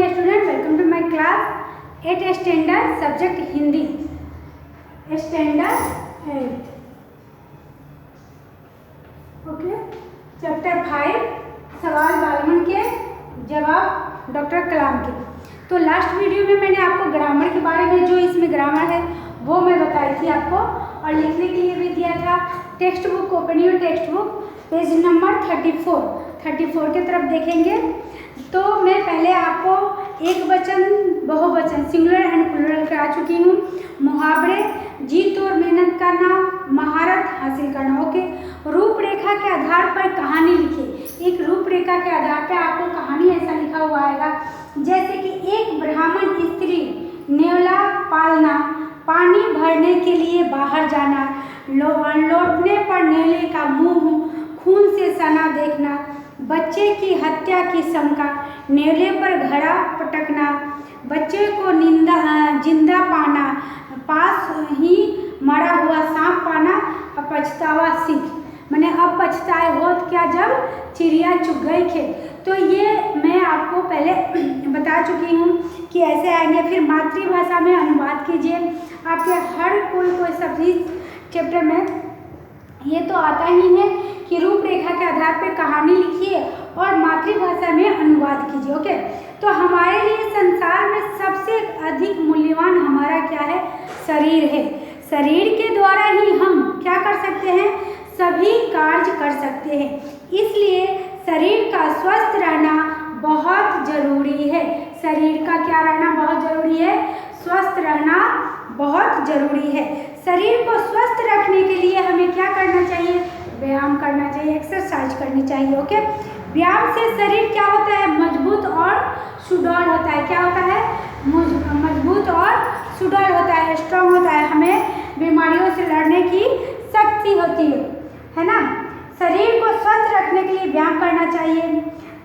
Dear student, welcome to my class 8 standard subject Hindi standard 8। Okay, chapter 5 सवाल बालमन के जवाब doctor कलाम के। तो लास्ट वीडियो में मैंने आपको ग्रामर के बारे में, जो इसमें ग्रामर है वो मैं बताई थी आपको, और लिखने के लिए भी दिया था। Text book open your text book, page number 34 की तरफ देखेंगे। तो मैं पहले आपको एक वचन, बहुवचन, सिंगुलर एंड प्लूरल करा चुकी हूँ। मुहावरे, जीत और मेहनत करना, महारत हासिल करना। ओके, रूपरेखा के आधार पर कहानी लिखिए। एक रूपरेखा के आधार पर आपको कहानी ऐसा लिखा हुआ आएगा, जैसे कि एक ब्राह्मण स्त्री, नेवला पालना, पानी भरने के लिए बाहर जाना, लौटने पर नेवले का मुंह खून से सना देखना, बच्चे की हत्या की शंका, नेवले पर घड़ा पटकना, बच्चे को जिंदा पाना, पास ही मरा हुआ सांप पाना, पछतावा सीख। मैंने अब पछताए होत क्या जब चिड़िया चुग गई खेत। तो ये मैं आपको पहले बता चुकी हूँ कि ऐसे आएंगे। फिर मातृभाषा में अनुवाद कीजिए। आपके हर कोई सब्जी चैप्टर में ये तो आता ही है कि रूपरेखा के आधार पर कहानी लिखिए और मातृभाषा में अनुवाद कीजिए। ओके, तो हमारे लिए संसार में सबसे अधिक मूल्यवान हमारा क्या है? शरीर है। शरीर के द्वारा ही हम क्या कर सकते हैं? सभी कार्य कर सकते हैं। इसलिए शरीर का स्वस्थ रहना बहुत जरूरी है। शरीर का क्या रहना बहुत जरूरी है? स्वस्थ रहना बहुत जरूरी है। शरीर को स्वस्थ रखने के लिए हमें क्या करना चाहिए? व्यायाम करना चाहिए, एक्सरसाइज करनी चाहिए। ओके, व्यायाम से शरीर क्या होता है? मजबूत और सुडौल होता है। क्या होता है? मजबूत और सुडौल होता है, स्ट्रांग होता है। हमें बीमारियों से लड़ने की शक्ति होती है ना। शरीर को स्वस्थ रखने के लिए व्यायाम करना चाहिए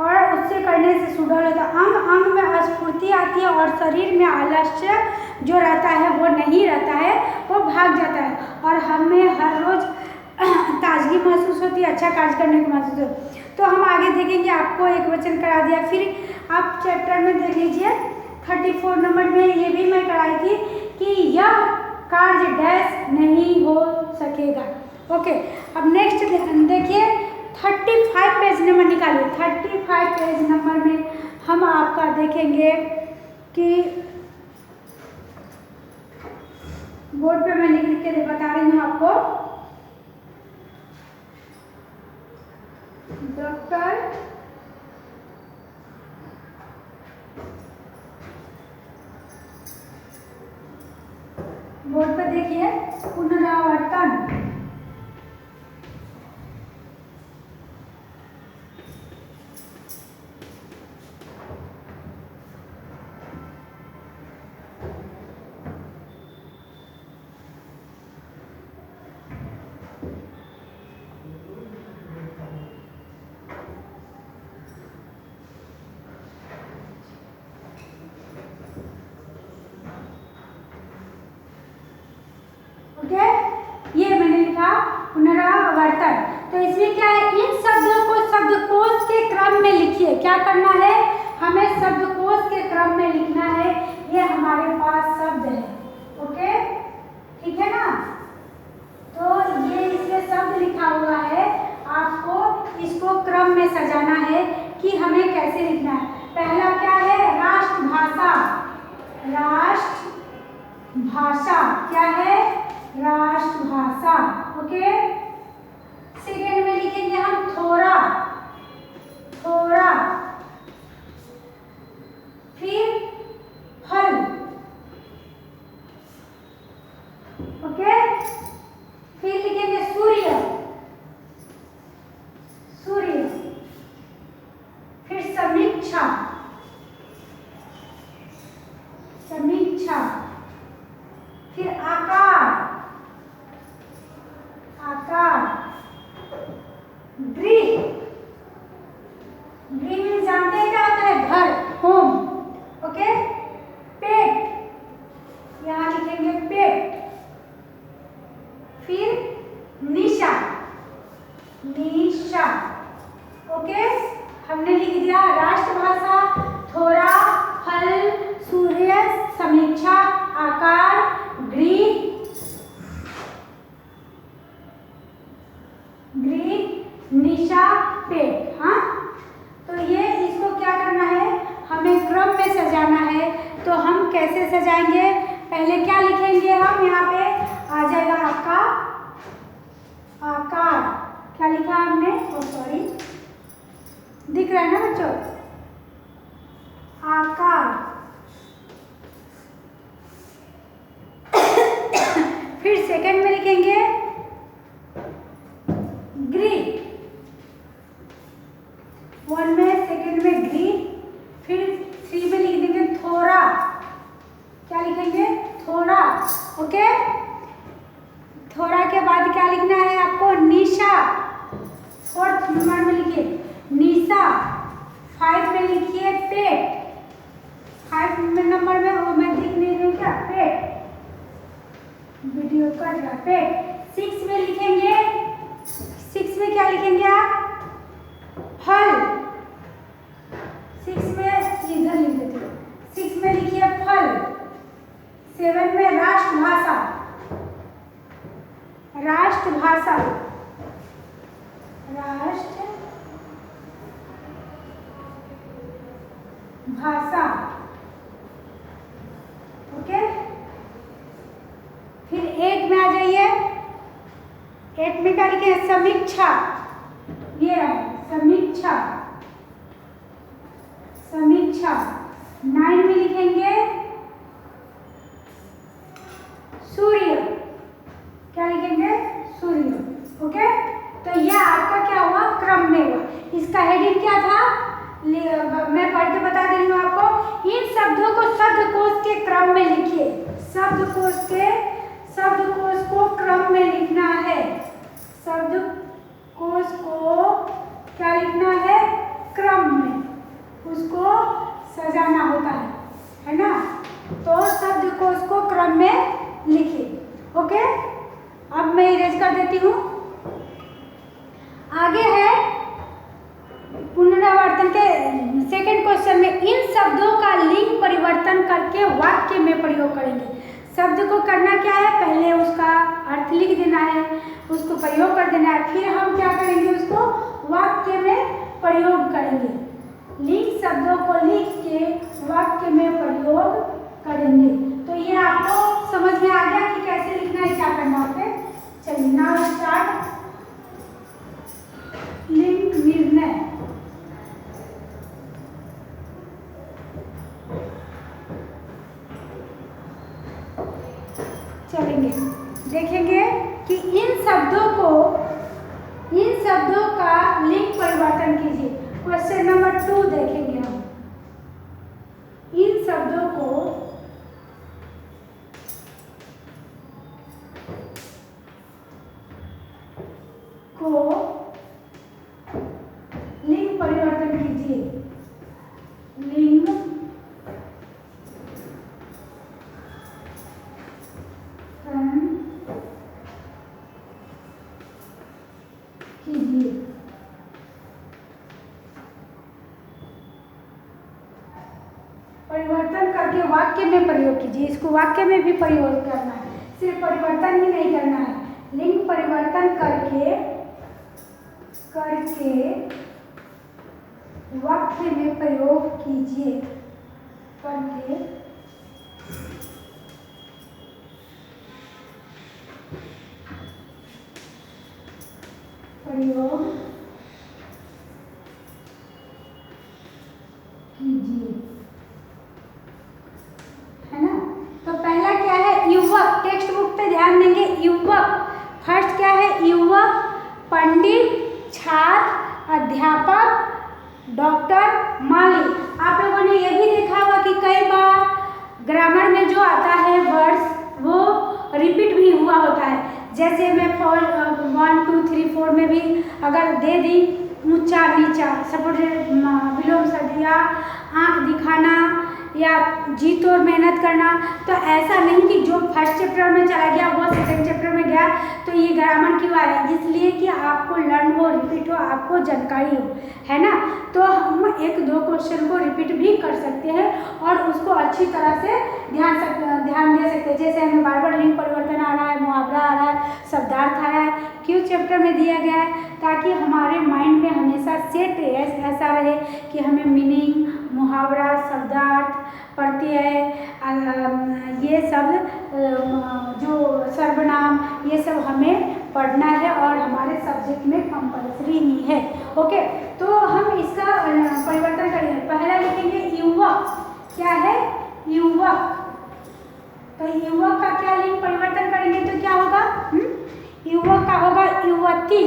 और उससे करने से सुडौल होता है। अंग अंग में स्फूर्ति आती है और शरीर में आलस्य जो रहता है वो नहीं रहता है, वो भाग जाता है और हमें हर रोज ताजगी महसूस होती है, अच्छा कार्य करने को महसूस होता है। तो हम आगे देखेंगे। आपको एक वचन करा दिया, फिर आप चैप्टर में देख लीजिए 34 नंबर में ये भी मैं कराई थी कि यह कार्य डैश नहीं हो सकेगा। ओके, अब नेक्स्ट देखिए 35 पेज नंबर निकालिए। 35 पेज नंबर में हम आपका देखेंगे कि बोर्ड पे मैं लिख के बता रही हूँ आपको। डॉक्टर बोर्ड पे देखिए, पुनरावर्तन। ओके, ये मैंने लिखा पुनरावर्तन। तो इसमें क्या है? इन शब्दों को शब्दकोश के क्रम में लिखिए। क्या करना है? हमें शब्दकोश के क्रम में लिखना है। ये हमारे पास शब्द है। ओके, ठीक है ना। तो ये इसमें शब्द लिखा हुआ है, आपको इसको क्रम में सजाना है कि हमें कैसे लिखना है। पहला क्या है? राष्ट्रभाषा। राष्ट्रभाषा क्या है? राष्ट्रभाषा। ओके, सेकेंड में लिखेंगे हम थोड़ा। फिर फल। ओके, फिर लिखेंगे सूर्य। फिर समीक्षा। फिर आकार। गृह में जानते हैं क्या होता है? घर, होम। ओके, पेट, यहाँ लिखेंगे पेट। फिर निशा। ओके, हमने लिख दिया राष्ट्रभाषा, थोड़ा, फल, कैसे सजाएंगे, पहले क्या लिखेंगे हम, यहाँ पे आ जाएगा आपका आकार। क्या लिखा हमने, ओ सॉरी, दिख रहा है ना बच्चों, आकार। फिर सेकंड में लिखेंगे ग्रीक, 1 में, सेकंड में ग्रीक। फिर 3 में लिख देंगे थोड़ा। क्या लिखेंगे, थोड़ा। ओके, थोड़ा के बाद क्या लिखना है आपको, निशा। 4th नंबर में लिखिए निशा। 5 में लिखिए पेट। 5 नंबर में वो मैं दिख नहीं रही क्या, पेट, वीडियो कट रहा, पेट। 6 में लिखेंगे, 6 में क्या लिखेंगे आप, फल। 6 में इधर लिख देते, 6 में लिखिए फल। 7 में राष्ट्रभाषा, राष्ट्रभाषा, राष्ट्रभाषा। ओके, फिर 8 में आ जाइए। 8 में क्या लिखे, समीक्षा। ये है समीक्षा, समीक्षा। 9 में लिखेंगे सूर्य। क्या लिखेंगे, सूर्य। ओके, तो यह आपका क्या हुआ, क्रम में हुआ। इसका हेडिंग क्या था, मैं पढ़ के बता दे रही हूँ आपको। इन शब्दों को शब्दकोश के क्रम में लिखिए। शब्दकोश को क्रम में लिखना है। शब्दकोश को क्या लिखना है, क्रम में, उसको सजाना होता है ना। तो शब्दकोश को क्रम में लिखिए। ओके, अब मैं इरेज कर देती हूँ। आगे है पुनरावर्तन के सेकंड क्वेश्चन में, इन शब्दों का लिंग परिवर्तन करके वाक्य में प्रयोग करेंगे। शब्द को करना क्या है, पहले उसका अर्थ लिख देना है, उसको प्रयोग कर देना है, फिर हम क्या करेंगे, उसको वाक्य में प्रयोग करेंगे। लिंग शब्दों को लिख के वाक्य में प्रयोग करेंगे। तो ये आपको समझ में आ गया कि कैसे लिखना है, क्या करना है। चलिए, नाउ स्टार्ट। लिंग निर्णय। चलेंगे, देखेंगे कि इन शब्दों का लिंग परिवर्तन कीजिए। क्वेश्चन नंबर 2 देखेंगे हम। इन शब्दों को लिंग परिवर्तन कीजिए। लिंग कीजिए। परिवर्तन करके वाक्य में प्रयोग कीजिए। इसको वाक्य में भी प्रयोग करना है, सिर्फ परिवर्तन ही नहीं करना है। लिंग परिवर्तन करके वाक्य में प्रयोग कीजिए। करके प्रयोग कीजिए, है ना। तो पहला क्या है, युवक। टेक्स्ट बुक पे ध्यान देंगे, युवक। फर्स्ट क्या है, युवक, पंडित, छात्र, अध्यापक, डॉक्टर, माली। आप लोगों ने ये भी देखा होगा कि कई बार ग्रामर में जो आता है वर्ड्स वो रिपीट भी हुआ होता है। जैसे मैं 1 2 3 4 में भी अगर दे दी ऊंचा नीचा, सपोज विलोम शब्द या आँख दिखाना या जी तोड़ मेहनत करना, तो ऐसा नहीं कि जो फर्स्ट चैप्टर में चला गया वो सेकंड चैप्टर में गया। तो ये ग्रामर क्यों आया, इसलिए कि आपको लर्न हो, रिपीट हो, आपको जानकारी हो, है ना। तो हम 1-2 क्वेश्चन को रिपीट भी कर सकते हैं और उसको अच्छी तरह से ध्यान दे सकते हैं। जैसे हमें बार बार लिंग परिवर्तन आ रहा है, मुहावरा आ रहा है, शब्दार्थ आ रहा है, क्यों चैप्टर में दिया गया है, ताकि हमारे माइंड में हमेशा सेट ऐसा रहे कि हमें मीनिंग, मुहावरा, शब्दार्थ, प्रत्यय, शब्द जो सर्वनाम ये सब हमें पढ़ना है और हमारे सब्जेक्ट में कंपल्सरी ही है। ओके, तो हम इसका परिवर्तन करेंगे। पहला लिखेंगे युवक। क्या है? युवक। तो युवक का क्या लिंग परिवर्तन करेंगे तो क्या होगा? युवक का होगा युवती।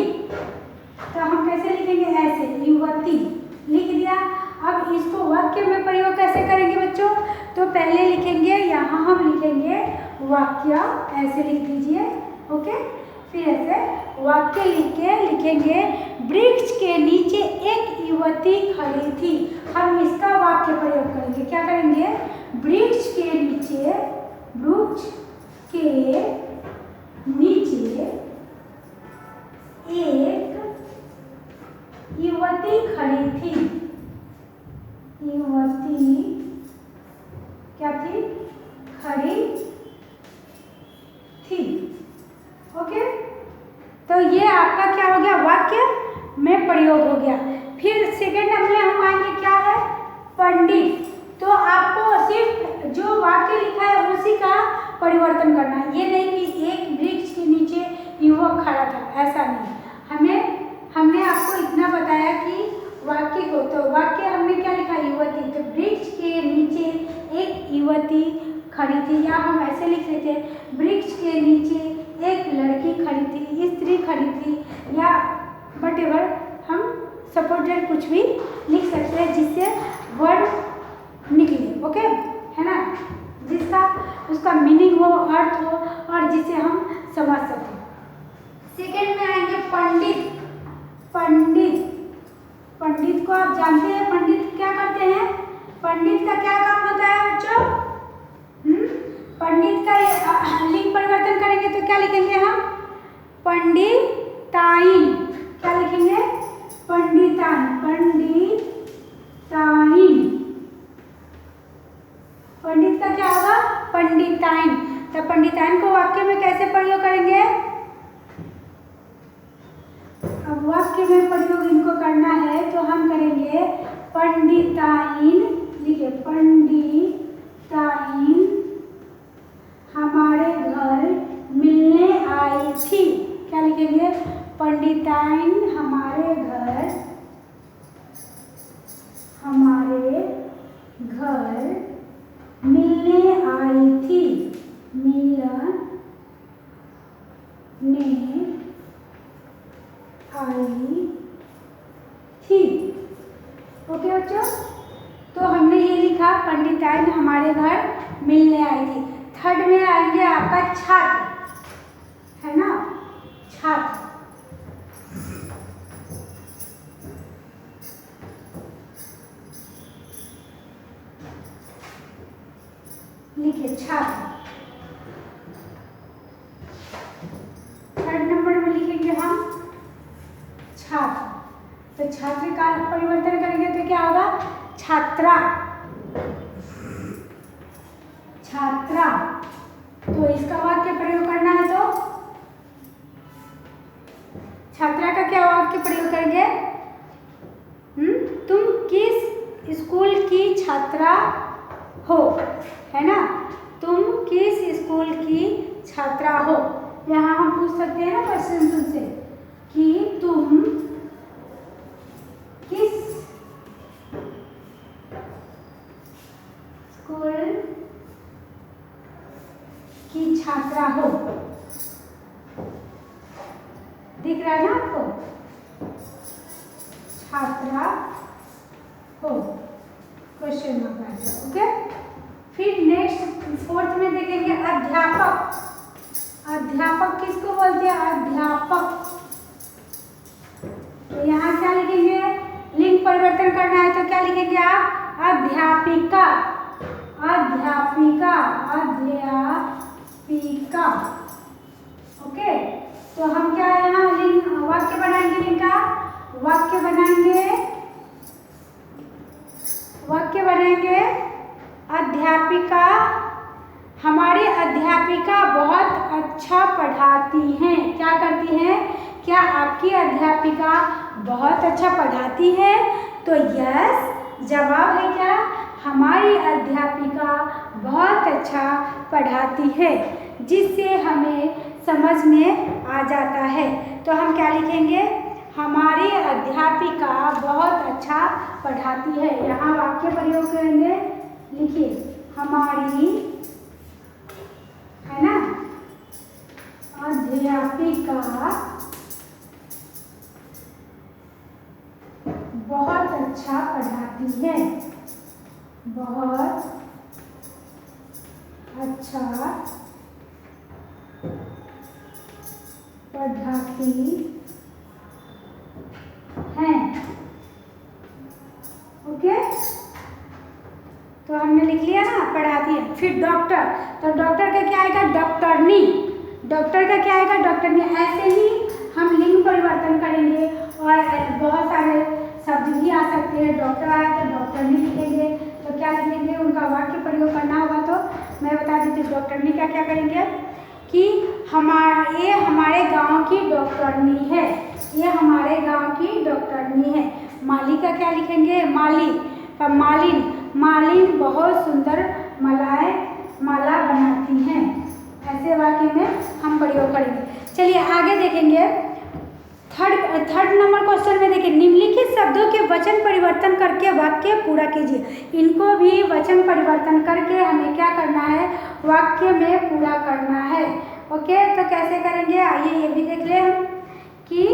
तो हम कैसे लिखेंगे? ऐसे, युवती लिख दिया। अब इसको वाक्य में प्रयोग कैसे करेंगे बच्चों? तो पहले लिखेंगे, यहाँ हम लिखेंगे वाक्य, ऐसे लिख दीजिए। ओके, फिर ऐसे वाक्य लिख के लिखेंगे वृक्ष के नीचे एक युवती खड़ी थी। हम इसका वाक्य प्रयोग करेंगे। क्या करेंगे? वृक्ष के नीचे, वृक्ष के नीचे एक युवती खड़ी थी। युवती क्या थी? खड़ी थी। ओके, तो ये आपका क्या हो गया? वाक्य में प्रयोग हो गया। फिर सेकेंड में हम आएंगे, क्या है? पंडित। तो आपको सिर्फ जो वाक्य लिखा है उसी का परिवर्तन करना है। ये नहीं कि एक वृक्ष के नीचे युवक खड़ा था, ऐसा नहीं। हमने आपको इतना बताया कि वाक्य को, तो वाक्य हमने क्या लिखा? युवती। तो वृक्ष के नीचे एक युवती खड़ी थी, या हम ऐसे लिख लेते हैं वृक्ष के नीचे एक लड़की खड़ी थी, स्त्री खड़ी थी, या वटेवर हम सपोर्टेड कुछ भी लिख सकते हैं जिससे वर्ड निकले। ओके, है ना? जिसका उसका मीनिंग हो, अर्थ हो, और जिसे हम समझ सकें। सेकेंड में आएंगे पंडित। पंडित, पंडित को आप जानते हैं पंडित क्या करते हैं? पंडित का क्या काम होता है बच्चों? पंडित का लिंग परिवर्तन करेंगे तो क्या लिखेंगे हम? पंडिताइन। क्या लिखेंगे? पंडिताइन। पंडिताइन। पंडित का क्या होगा? पंडिताइन। तो पंडिताइन को वाक्य में कैसे प्रयोग करेंगे? अब वाक्य में प्रयोग इनको करना है तो हम करेंगे पंडिताइन। लिखे पंडिताइन हमारे घर मिलने आई थी। क्या लिखेंगे? पंडिताइन हमारे घर मिलने आई थी। मिलने आई थी। ओके बच्चों, तो हमने ये लिखा पंडिताइन हमारे घर मिलने आई थी। थर्ड में आएंगे आपका छात्र, है ना? छात्र। लिखिए छात्र। थर्ड नंबर में लिखेंगे हम छात्र। तो छात्र का परिवर्तन करेंगे तो क्या होगा? छात्रा। छात्रा। तो इसका वाक्य प्रयोग करना है तो छात्रा का क्या वाक्य प्रयोग करेंगे? तुम किस स्कूल की छात्रा हो, है ना? तुम किस स्कूल की छात्रा हो। यहाँ हम पूछ सकते हैं ना क्वेश्चन तुमसे कि तुम किस स्कूल की छात्रा हो। दिख रहा है ना आपको? छात्रा हो, क्वेश्चन मार्क। ओके, फिर नेक्स्ट फोर्थ में देखेंगे अध्यापक। अध्यापक किसको बोलते हैं? अध्यापक। तो यहाँ क्या लिखेंगे? लिंग परिवर्तन करना है तो क्या लिखेंगे आप? अध्यापिका। अध्यापिका। अध्यापिका। ओके, तो हम क्या यहाँ लिंग वाक्य बनाएंगे? लिंग का वाक्य बनाएंगे अध्यापिका। हमारी अध्यापिका बहुत अच्छा पढ़ाती हैं। क्या करती हैं? क्या आपकी अध्यापिका बहुत अच्छा पढ़ाती है? तो यस, जवाब है क्या? हमारी अध्यापिका बहुत अच्छा पढ़ाती है, जिससे हमें समझ में आ जाता है। तो हम क्या लिखेंगे? हमारी अध्यापिका बहुत अच्छा पढ़ाती है। यहाँ वाक्य प्रयोग करेंगे, लिखिए हमारी, है ना, अध्यापिका बहुत अच्छा पढ़ाती है, बहुत अच्छा पढ़ाती है। ओके, तो हमने लिख लिया ना, पढ़ाती है। फिर डॉक्टर, तो डॉक्टर का क्या आएगा? डॉक्टरनी। डॉक्टर का क्या आएगा? डॉक्टरनी। ऐसे ही हम लिंग परिवर्तन करेंगे और बहुत सारे शब्द भी आ सकते हैं। डॉक्टर आया तो डॉक्टरनी लिखेंगे, तो क्या लिखेंगे? उनका वाक्य प्रयोग करना होगा तो मैं बता देती हूँ। डॉक्टरनी का क्या करेंगे कि ये हमारे गांव की डॉक्टरनी है, ये हमारे गांव की डॉक्टरनी है। माली का क्या लिखेंगे? माली। पर मालिन, मालिन बहुत सुंदर माला बनाती हैं। ऐसे वाक्य में हम प्रयोग करेंगे। चलिए आगे देखेंगे। थर्ड नंबर क्वेश्चन में देखिए, निम्नलिखित शब्दों के वचन परिवर्तन करके वाक्य पूरा कीजिए। इनको भी वचन परिवर्तन करके हमें क्या करना है? वाक्य में पूरा करना है। ओके, तो कैसे करेंगे? आइए ये भी देख लें हम कि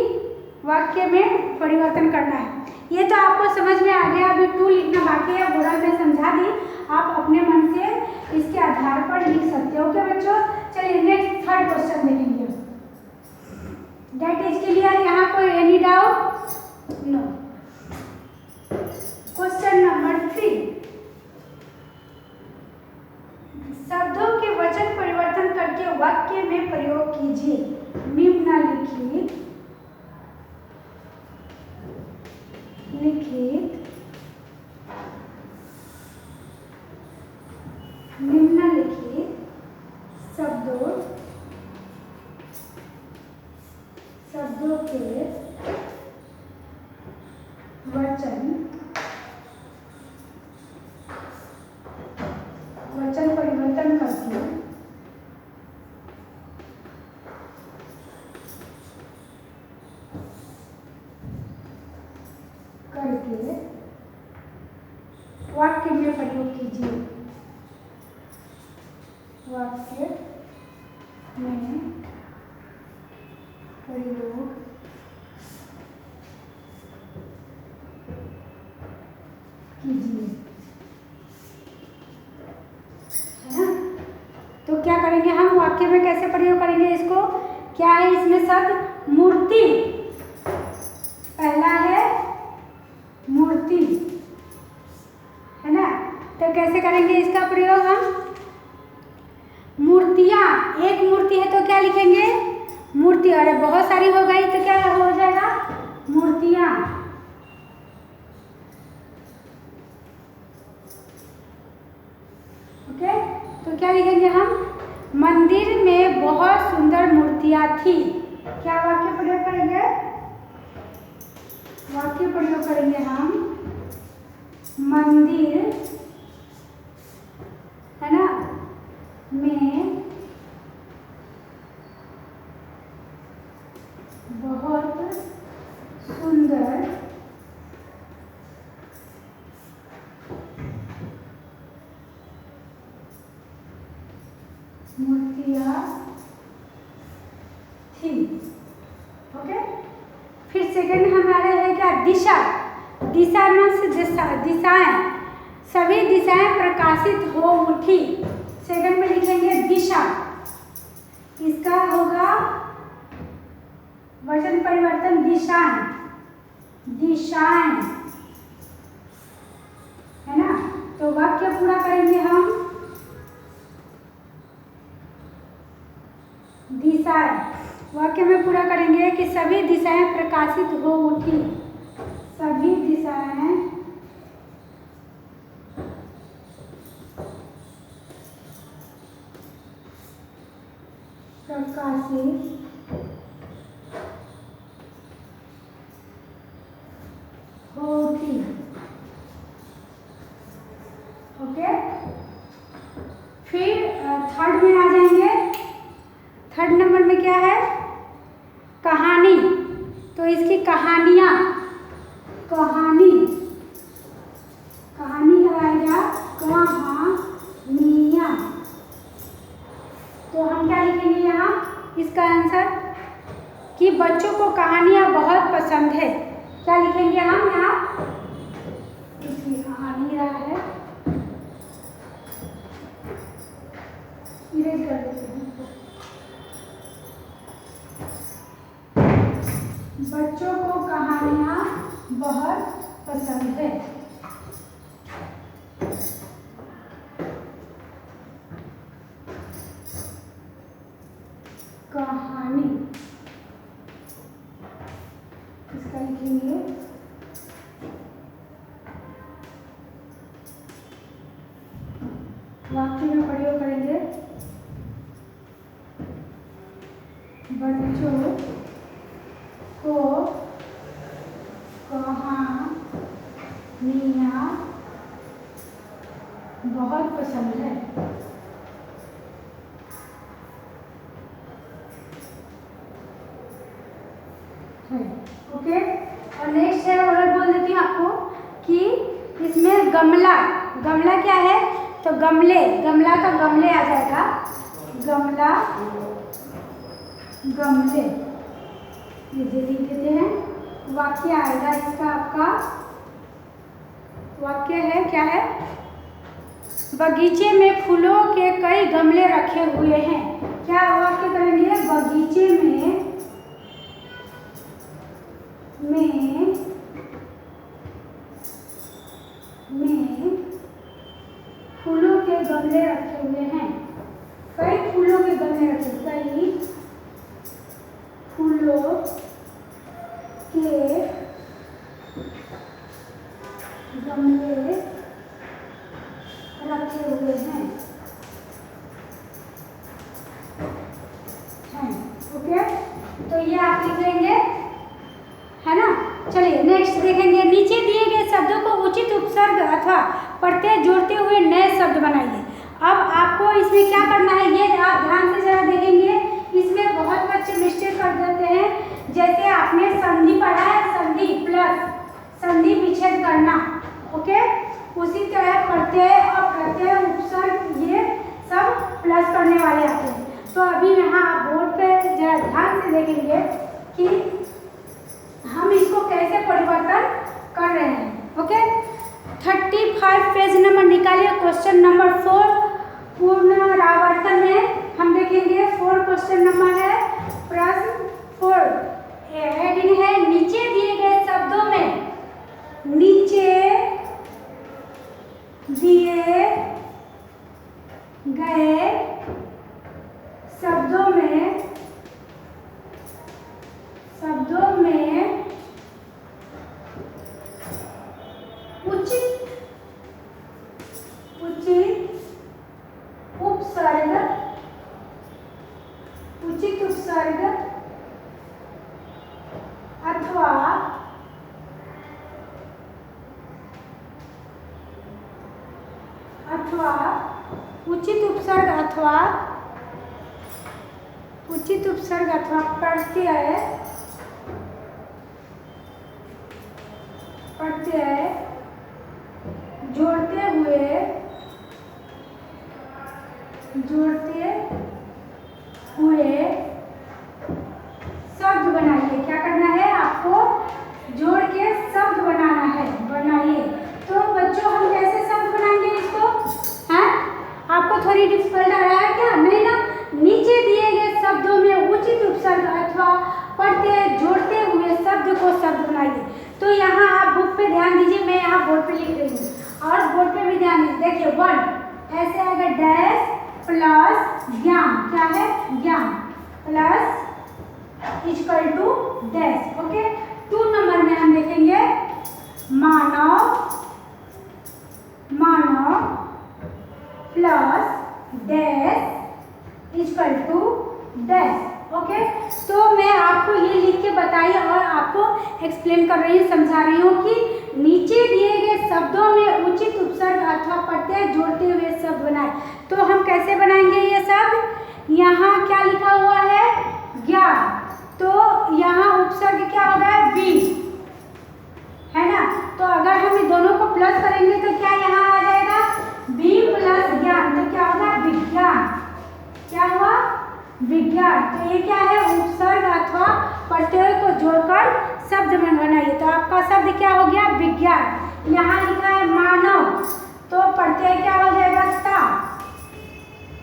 वाक्य में परिवर्तन करना है। ये तो आपको समझ में आ गया, अभी टू लिखना बाकी है, पूरा मैं समझा दी। आप अपने मन से इसके आधार पर लिख सकते हो। ओके बच्चों, चलिए नेक्स्ट थर्ड क्वेश्चन देखेंगे। That is clear? यहाँ कोई any doubt? No. Question number 3, शब्दों के वचन परिवर्तन करके वाक्य में प्रयोग कीजिए। निम्नलिखित शब्दों के वचन परिवर्तन करके वाक्य में प्रयोग कीजिए। वाक्य में प्रयोग कीजिए, है ना। तो क्या करेंगे हम? वाक्य में कैसे प्रयोग करेंगे इसको? क्या है इसमें शब्द? मूर्ति। पहला है मूर्ति, है ना। तो कैसे करेंगे इसका प्रयोग हम? मूर्तियाँ, एक मूर्ति है तो क्या लिखेंगे? मूर्ति। अरे बहुत सारी हो गई तो क्या हो जाएगा? मूर्तियाँ। ओके, तो क्या लिखेंगे हम? मंदिर में बहुत सुंदर मूर्तियाँ थी। क्या वाक्य प्रयोग करेंगे? वाक्य प्रयोग करेंगे हम, मंदिर, है ना, में बहुत सुंदर मूर्तियाँ थी। ओके, फिर सेकंड हमारे है क्या? दिशा। दिशा मीन्स दिशाएं, सभी दिशाएं प्रकाशित हो उठी। सेकंड में लिखेंगे दिशा। इसका होगा वचन परिवर्तन दिशाएं, दिशाएं, है ना। तो वाक्य पूरा करेंगे हम, दिशाएं। वाक्य में पूरा करेंगे कि सभी दिशाएं प्रकाशित हो उठी। सभी दिशाएं प्रकाशित हो उठी। ओके। फिर थर्ड में आ जाएंगे। थर्ड नंबर में क्या है? कहानी। तो इसकी कहानियाँ, कहानी, कहानी लगाएगा कहानियाँ। तो हम क्या लिखेंगे यहाँ इसका आंसर कि बच्चों को कहानियाँ बहुत पसंद है। क्या लिखेंगे हम यहाँ? इसकी कहानी रहा है, इरेज कर देते हैं। बच्चों को कहानियाँ बहुत पसंद है। कहानी, इसका लिखेंगे वाक्य में प्रयोग करेंगे। बच्चों को कहानियाँ बहुत पसंद है। ओके। और नेक्स्ट है, और बोल देती हूँ आपको कि इसमें गमला, गमला क्या है? तो गमले, गमला का गमले आ जाएगा, गमला, गमले, ये दे देते हैं। वाक्य आएगा इसका, आपका वाक्य है क्या है? बगीचे में फूलों के कई गमले रखे हुए हैं। क्या वाक्य करेंगे? बगीचे में फूलों के गमले रखे हुए हैं। कई फूलों के गमले रखे, कई फूलों के गमले रखे हुए हैं। ओके, तो ये आप लिख लेंगे, है ना। चलिए नेक्स्ट देखेंगे। नीचे दिए गए शब्दों को उचित उपसर्ग अथवा प्रत्यय जोड़ते हुए नए शब्द बनाइए। अब आपको इसमें क्या करना है, ये आप ध्यान से जरा देखेंगे। इसमें बहुत बच्चे मिस्टेक कर देते हैं। जैसे आपने संधि पढ़ा है, संधि प्लस संधि विच्छेद करना, ओके। उसी तरह प्रत्यय और प्रत्यय उपसर्ग ये सब प्लस करने वाले आते हैं। तो अभी यहाँ आप बोर्ड पे जरा ध्यान से देखेंगे कि हम इसको कैसे परिवर्तन कर रहे हैं, ओके। 35 पेज नंबर निकालिए। क्वेश्चन नंबर 4 पुनरावर्तन में हम देखेंगे। 4 क्वेश्चन नंबर है, प्रश्न 4 हेडिंग है नीचे दिए गए शब्दों में, नीचे दिए गए शब्दों में उचित उपसर्ग अथवा उचित उपसर्ग अथवा प्रत्यय जोड़ते हुए शब्द बनाइए। क्या करना है आपको? जोड़ के शब्द बनाना है, बनाइए। तो बच्चों हम कैसे शब्द बनाएंगे इसको? हैं? आपको थोड़ी डिफिकल्ट आ रहा है क्या? नहीं ना। नीचे दिए गए शब्दों में उचित उपसर्ग अथवा प्रत्यय जोड़ते हुए शब्द को शब्द बनाइए। तो यहाँ आप बुक पे ध्यान दीजिए, मैं यहाँ बोर्ड पे लिख रही हूँ और बोर्ड पे भी ध्यान दीजिए। देखिए 1 ऐसे आएगा, डैश प्लस ज्ञान, क्या है? ज्ञान plus equal to dash, okay. 2 number में हम देखेंगे मानव plus dash equal to dash, okay. तो मैं आपको ये लिख के बताई और आपको एक्सप्लेन कर रही हूँ, समझा रही हूँ कि नीचे दिए गए शब्दों में उचित उपसर्ग अथवा प्रत्यय यहाँ क्या लिखा हुआ है? ज्ञा। तो यहाँ उपसर्ग क्या हो रहा है? बी, है ना। तो अगर हम इन दोनों को प्लस करेंगे तो क्या यहाँ आ जाएगा? बी प्लस ज्ञान, तो क्या होगा? विज्ञान। क्या हुआ? विज्ञान। तो ये क्या है? उपसर्ग अथवा प्रत्यय को जोड़कर शब्द बनाइए। तो आपका शब्द क्या हो गया? विज्ञान। यहाँ लिखा है मानव, तो प्रत्यय क्या हो जाएगा? ता।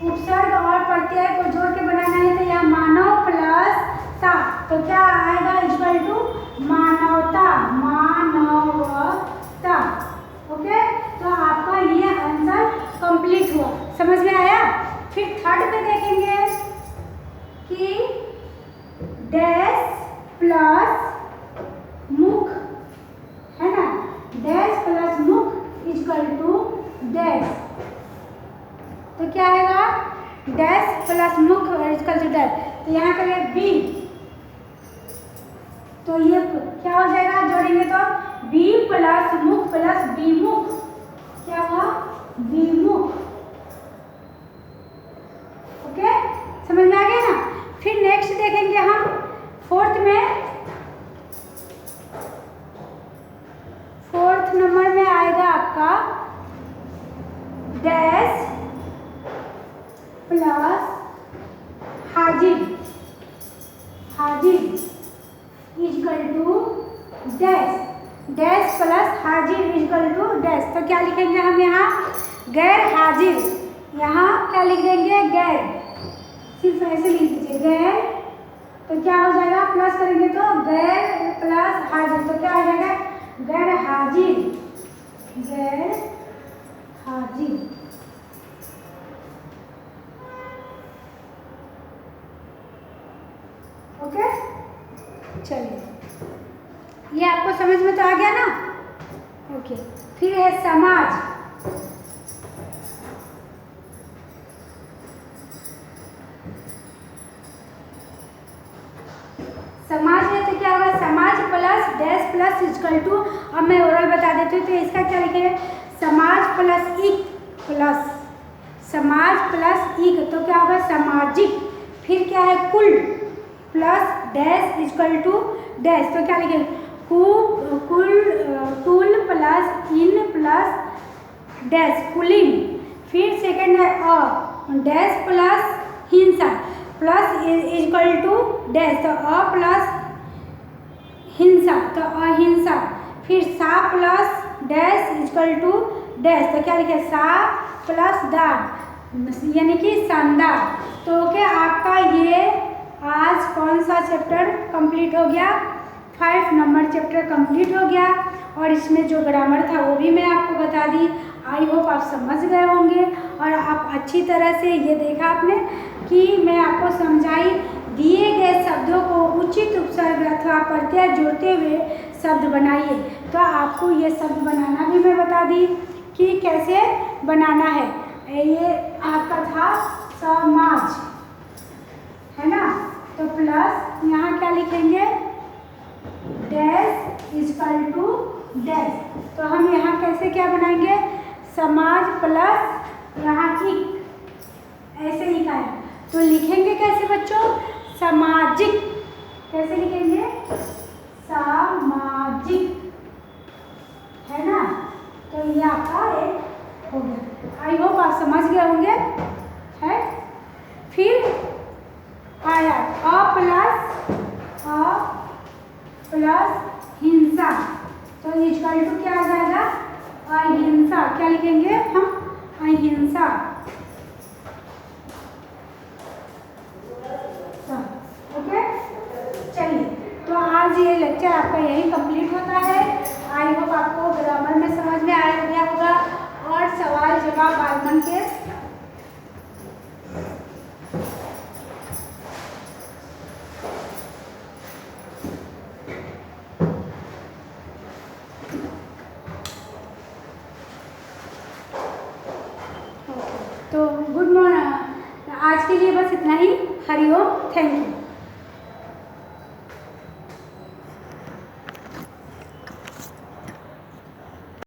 उपसर्ग और प्रत्यय को जोड़ के बनाना है तो यहाँ मानव प्लस ता, तो क्या आएगा? इक्वल टू मानवता, मानवता। ओके, तो आपका ये आंसर कंप्लीट हुआ। समझ में आया? फिर थर्ड पे देखेंगे कि डैश प्लस मुख, है ना, डैश प्लस मुख इक्वल टू डैश। तो क्या आएगा? डैश प्लस मुख इक्वल टू डैश। तो यहाँ करेंगे बी, तो ये क्या हो जाएगा? जोड़ेंगे तो बी प्लस मुख प्लस विमुख, क्या हुआ? विमुख। ओके, समझ में आ गया ना। फिर नेक्स्ट देखेंगे हम फोर्थ में। फोर्थ नंबर में आएगा आपका डैश प्लस हाजिर, हाजिर equal to dash, dash plus हाजिर इक्वल टू डैश। तो क्या लिखेंगे हम यहाँ? गैर हाजिर। यहाँ क्या लिख देंगे? गैर, सिर्फ ऐसे लिख दीजिए गैर। तो क्या हो जाएगा? प्लस करेंगे तो गैर प्लस हाजिर, तो क्या हो जाएगा? गैर हाजिर, गैर हाजिर। ओके, चलिए, ये आपको समझ में तो आ गया ना। ओके, फिर है समाज। समाज है तो क्या होगा? समाज plus dash plus equal to, अब मैं ओरल बता देती हूँ। तो इसका क्या लिखेंगे? समाज प्लस इक प्लस, समाज प्लस इक, तो क्या होगा? सामाजिक। फिर क्या है? कुल plus dash equal to dash, तो क्या लिखेंगे? कुल प्लस इन प्लस डैश, कुलीन। फिर सेकंड है अ, डैश प्लस हिंसा प्लस इक्वल टू डैश, तो अ प्लस हिंसा, तो अहिंसा। फिर सा plus dash equal to dash, तो क्या लिखे? सा प्लस दार, यानी कि शानदार। तो क्या आपका ये आज कौन सा चैप्टर कंप्लीट हो गया? 5 नंबर चैप्टर कंप्लीट हो गया। और इसमें जो ग्रामर था वो भी मैं आपको बता दी। आई होप आप समझ गए होंगे और आप अच्छी तरह से ये देखा आपने कि मैं आपको समझाई। दिए गए शब्दों को उचित उपसर्ग अथवा प्रत्यय जोड़ते हुए शब्द बनाइए। तो आपको ये शब्द बनाना भी मैं बता दी कि कैसे बनाना है। ये आपका था समाज, है ना। तो प्लस यहाँ क्या लिखेंगे? Dash equal to dash. तो हम यहाँ कैसे क्या बनाएंगे? समाज प्लस यहाँ इक, ऐसे लिखा है। तो लिखेंगे कैसे बच्चों? सामाजिक। कैसे लिखेंगे? सामाजिक, है ना। तो ये आपका एक हो गया। आई होप आप समझ गए होंगे, है। फिर आया अ प्लस हिंसा, तो इक्वल टू क्या आ जाएगा? अहिंसा। क्या लिखेंगे हम? अहिंसा। ओके, चलिए, तो आज ये लेक्चर आपका यही कंप्लीट होता है। आई होप आपको ग्रामर में समझ में आ गया होगा और सवाल जवाब बालमन के तो गुड मॉर्निंग। आज के लिए बस इतना ही। Hariom, thank you.